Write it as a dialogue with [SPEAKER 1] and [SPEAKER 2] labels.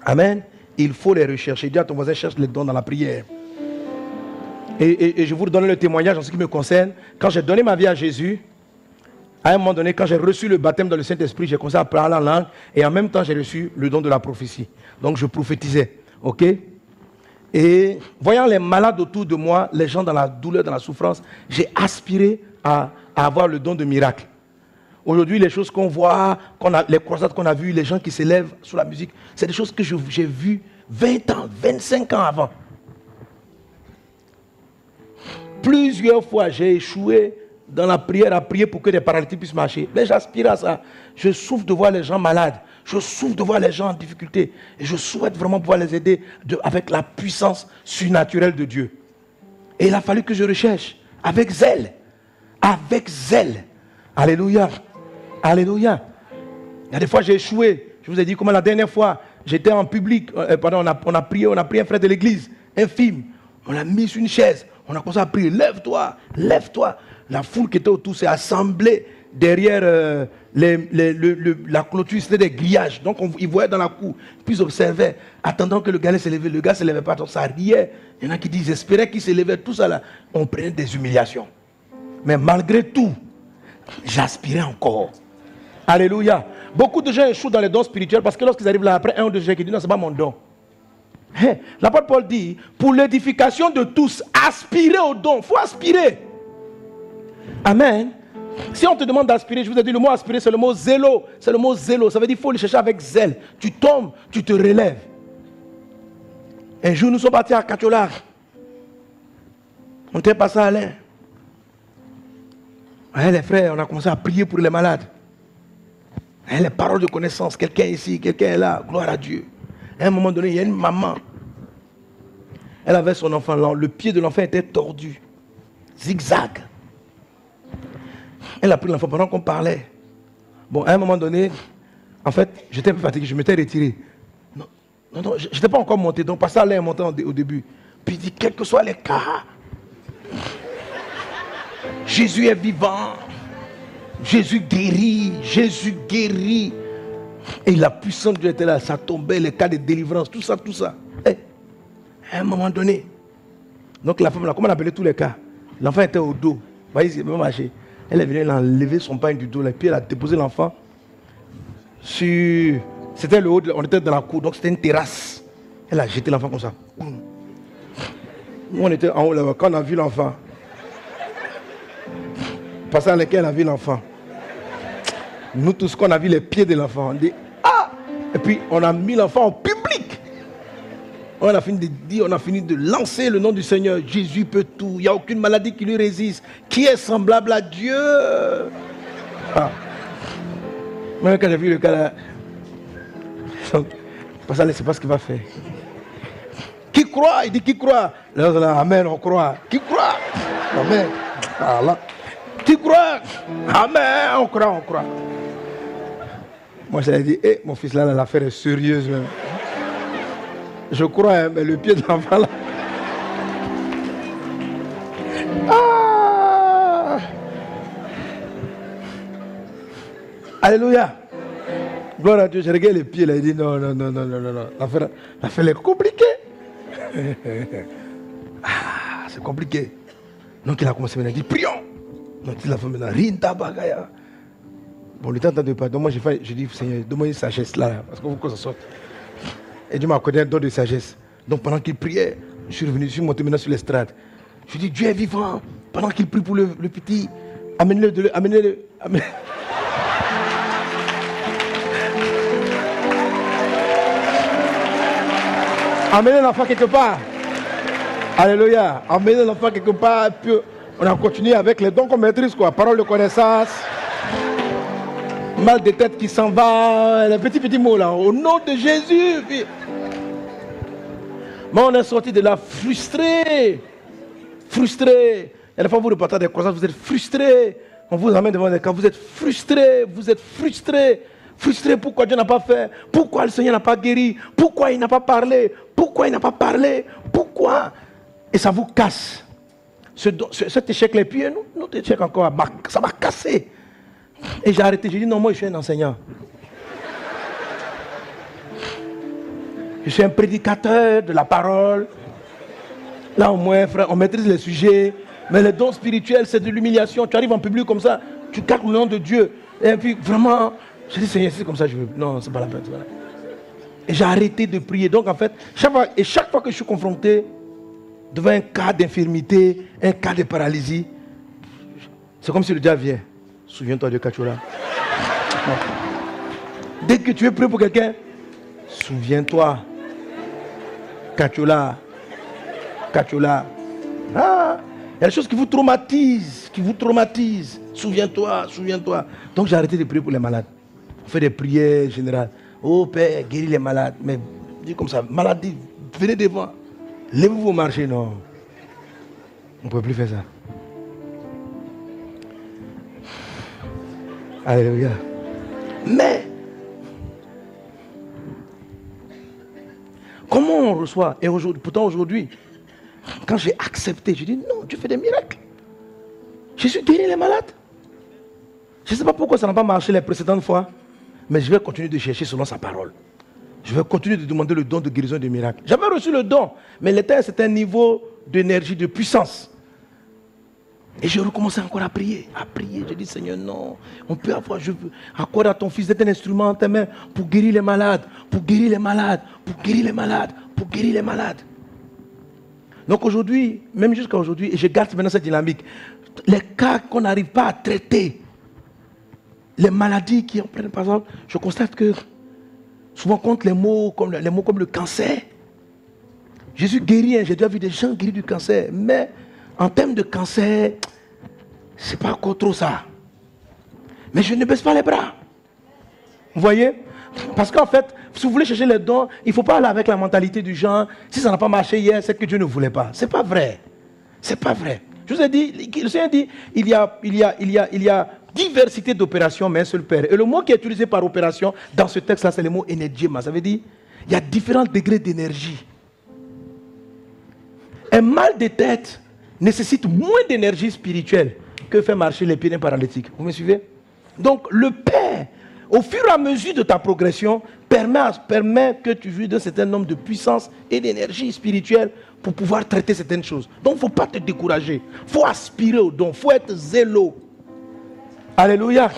[SPEAKER 1] Amen. Il faut les rechercher. Dis à ton voisin, cherche les dons dans la prière. Et je vous donne le témoignage en ce qui me concerne. Quand j'ai donné ma vie à Jésus, à un moment donné, quand j'ai reçu le baptême dans le Saint-Esprit, j'ai commencé à parler en langue et en même temps, j'ai reçu le don de la prophétie. Donc, je prophétisais. OK? Et voyant les malades autour de moi, les gens dans la douleur, dans la souffrance, j'ai aspiré à avoir le don de miracle. Aujourd'hui, les choses qu'on voit, les croisades qu'on a vues, les gens qui s'élèvent sous la musique, c'est des choses que j'ai vues 20 ans, 25 ans avant. Plusieurs fois, j'ai échoué dans la prière à prier pour que des paralytiques puissent marcher. Mais j'aspire à ça. Je souffre de voir les gens malades. Je souffre de voir les gens en difficulté. Et je souhaite vraiment pouvoir les aider avec la puissance surnaturelle de Dieu. Et il a fallu que je recherche avec zèle. Avec zèle. Alléluia. Alléluia. Il y a des fois, j'ai échoué. Je vous ai dit comment la dernière fois, j'étais en public. On a prié un frère de l'église, infime. On l'a mis sur une chaise. On a commencé à prier. Lève-toi, lève-toi. La foule qui était autour s'est assemblée derrière la clôture. C'était des grillages. Donc, ils voyaient dans la cour. Puis ils observaient, attendant que le gars allait se lever. Le gars ne se levait pas. Donc, ça riait. Il y en a qui disent, j'espérais qu'il se levait. Tout ça là. On prenait des humiliations. Mais malgré tout, j'aspirais encore. Alléluia. Beaucoup de gens échouent dans les dons spirituels parce que lorsqu'ils arrivent là, après un ou deux gens qui disent, non, ce n'est pas mon don. L'apôtre Paul dit, pour l'édification de tous, aspirez au don. Il faut aspirer. Amen. Si on te demande d'aspirer, je vous ai dit, le mot aspirer, c'est le mot zélo. C'est le mot zélo. Ça veut dire qu'il faut le chercher avec zèle. Tu tombes, tu te relèves. Un jour, nous sommes partis à Cacholar. On était passé à l'air. Les frères, on a commencé à prier pour les malades. Les paroles de connaissance, quelqu'un ici, quelqu'un est là, gloire à Dieu. À un moment donné, il y a une maman. Elle avait son enfant là. Le pied de l'enfant était tordu. Zigzag. Elle a pris l'enfant pendant qu'on parlait. Bon, à un moment donné, en fait, j'étais un peu fatigué, je m'étais retiré. Non, je n'étais pas encore monté. Donc, Pasteur Alain est monté au début. Puis il dit, quels que soient les cas, Jésus est vivant. Jésus guérit. Jésus guérit. Et la puissance de Dieu était là. Ça tombait, les cas de délivrance, tout ça, tout ça. Et, à un moment donné, donc la femme là, comment on appelait tous les cas? L'enfant était au dos. Vous voyez, il peut marcher. Elle est venue, elle a enlevé son pain du dos, et puis elle a déposé l'enfant sur... C'était le haut, on était dans la cour, donc c'était une terrasse. Elle a jeté l'enfant comme ça. Nous, on était en haut là-bas, quand on a vu l'enfant. Passant à laquelle on a vu l'enfant. Nous tous, quand on a vu les pieds de l'enfant, on dit « Ah !» Et puis, on a mis l'enfant en public. On a fini de dire, on a fini de lancer le nom du Seigneur. Jésus peut tout. Il n'y a aucune maladie qui lui résiste. Qui est semblable à Dieu? Moi, quand j'ai vu le cas là, parce que ne sait pas ce qu'il va faire. Qui croit? Il dit qui croit? Là, amen, on croit. Qui croit? Amen. Allah. Qui croit? Amen, on croit, on croit. Moi, j'avais dit, mon fils là, l'affaire est sérieuse même. Je crois, hein, mais le pied de l'enfant là. Alléluia. Gloire à Dieu. Je regarde les pieds là. Il dit non. L'affaire est compliquée. C'est compliqué. Donc il a commencé maintenant. Il dit prions. Donc il a fait maintenant. Rinta bagaya. Bon, le temps de pas. Donc moi j'ai dit Seigneur, donne-moi une sagesse là. Parce qu'il faut que ça sorte. Et Dieu m'a accordé un don de sagesse. Donc pendant qu'il priait, je suis revenu, je suis monté maintenant sur l'estrade. Je lui ai dit, Dieu est vivant. Pendant qu'il prie pour le petit, amenez-le. Amenez l'enfant quelque part. Alléluia. Amenez l'enfant quelque part. Et puis on a continué avec les dons qu'on maîtrise, quoi. Parole de connaissance. Mal de tête qui s'en va. Les petits mots là. Au nom de Jésus. Mais on est sorti de là frustré. Frustré. Et des fois vous repartez des croisances, vous êtes frustré. On vous amène devant des cas, vous êtes frustré. Vous êtes frustré. Frustré, pourquoi Dieu n'a pas fait? Pourquoi le Seigneur n'a pas guéri? Pourquoi il n'a pas parlé? Pourquoi il n'a pas parlé? Pourquoi? Et ça vous casse. Cet échec-là, et puis notre échec encore, ça m'a cassé. Et j'ai arrêté, j'ai dit non, moi je suis un enseignant. Je suis un prédicateur de la parole. Là, au moins, frère, on maîtrise les sujets. Mais les dons spirituels, c'est de l'humiliation. Tu arrives en public comme ça, tu captes le nom de Dieu. Et puis, vraiment, je dis, Seigneur, c'est comme ça, je veux. Non, c'est pas la peine. Voilà. Et j'ai arrêté de prier. Donc, en fait, chaque fois que je suis confronté devant un cas d'infirmité, un cas de paralysie, c'est comme si le diable vient. Souviens-toi de Kachola. Dès que tu es prêt pour quelqu'un, souviens-toi. Kachola. Kachola. Ah, il y a des choses qui vous traumatisent, Souviens-toi, souviens-toi. Donc j'ai arrêté de prier pour les malades. On fait des prières générales. Oh Père, guéris les malades. Mais dis comme ça, maladie, venez devant. Lèvez-vous au marché, non. On ne peut plus faire ça. Alléluia. Mais, comment on reçoit? Et pourtant aujourd'hui, quand j'ai accepté, je dis non, Dieu fait des miracles. Jésus guérit les malades. Je ne sais pas pourquoi ça n'a pas marché les précédentes fois, mais je vais continuer de chercher selon sa parole. Je vais continuer de demander le don de guérison et de miracle. J'avais reçu le don, mais il était à un certain niveau d'énergie, de puissance. Et je recommençais encore à prier. Je dis, Seigneur, non, on peut avoir, je veux accorder à ton fils d'être un instrument en tes mains pour guérir les malades, pour guérir les malades, pour guérir les malades, pour guérir les malades. Donc aujourd'hui, même jusqu'à aujourd'hui, et je garde maintenant cette dynamique, les cas qu'on n'arrive pas à traiter, les maladies qui en prennent, par exemple, je constate que souvent contre les mots comme le cancer, Jésus guérit, j'ai déjà vu des gens guérir du cancer, mais en termes de cancer, c'est pas encore trop ça. Mais je ne baisse pas les bras. Vous voyez? Parce qu'en fait, si vous voulez chercher les dons, il ne faut pas aller avec la mentalité du genre, si ça n'a pas marché hier, c'est que Dieu ne voulait pas. C'est pas vrai. C'est pas vrai. Je vous ai dit, le Seigneur dit, il y a diversité d'opérations, mais un seul Père. Et le mot qui est utilisé par opération dans ce texte-là, c'est le mot énergéma. Ça veut dire, il y a différents degrés d'énergie. Un mal de tête nécessite moins d'énergie spirituelle que faire marcher les pieds d'un paralytique. Vous me suivez? Donc le Père, au fur et à mesure de ta progression, permet que tu vives d'un certain nombre de puissance et d'énergie spirituelle pour pouvoir traiter certaines choses. Donc il ne faut pas te décourager. Il faut aspirer au don, il faut être zéleux. Alléluia.